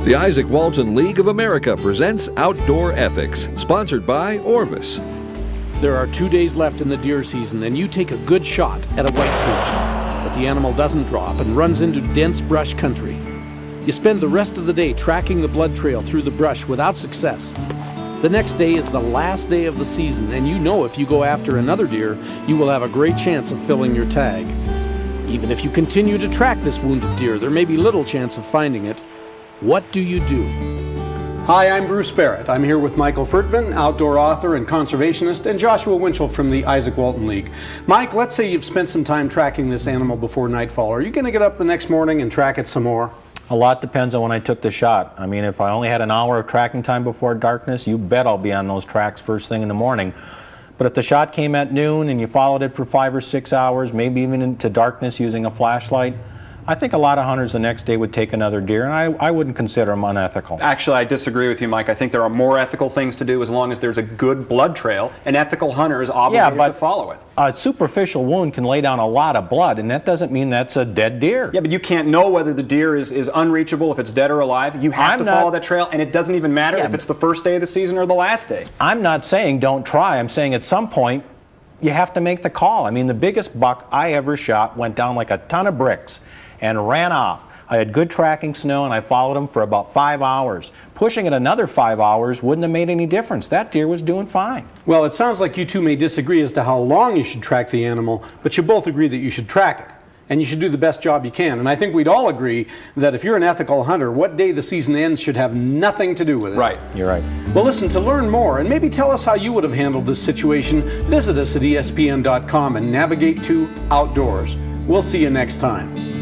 The Isaac Walton League of America presents Outdoor Ethics, sponsored by Orvis. There are 2 days left in the deer season, and you take a good shot at a whitetail, but the animal doesn't drop and runs into dense brush country. You spend the rest of the day tracking the blood trail through the brush without success. The next day is the last day of the season, and you know if you go after another deer, you will have a great chance of filling your tag. Even if you continue to track this wounded deer, there may be little chance of finding it. What do you do? Hi, I'm Bruce Barrett. I'm here with Michael Furtman, outdoor author and conservationist, and Joshua Winchell from the Isaac Walton League. Mike, let's say you've spent some time tracking this animal before nightfall. Are you going to get up the next morning and track it some more? A lot depends on when I took the shot. I mean, if I only had an hour of tracking time before darkness, you bet I'll be on those tracks first thing in the morning. But if the shot came at noon and you followed it for 5 or 6 hours, maybe even into darkness using a flashlight, I think a lot of hunters the next day would take another deer, and I wouldn't consider them unethical. Actually, I disagree with you, Mike. I think there are more ethical things to do as long as there's a good blood trail. An ethical hunter is obligated to follow it. A superficial wound can lay down a lot of blood, and that doesn't mean that's a dead deer. Yeah, but you can't know whether the deer is unreachable, if it's dead or alive. You have to follow that trail, and it doesn't even matter if it's the first day of the season or the last day. I'm not saying don't try. I'm saying at some point, you have to make the call. I mean, the biggest buck I ever shot went down like a ton of bricks and ran off. I had good tracking snow, and I followed him for about 5 hours. Pushing it another 5 hours wouldn't have made any difference. That deer was doing fine. Well, it sounds like you two may disagree as to how long you should track the animal, but you both agree that you should track it, and you should do the best job you can. And I think we'd all agree that if you're an ethical hunter, what day the season ends should have nothing to do with it. Right. You're right. Well, listen, to learn more and maybe tell us how you would have handled this situation, visit us at ESPN.com and navigate to Outdoors. We'll see you next time.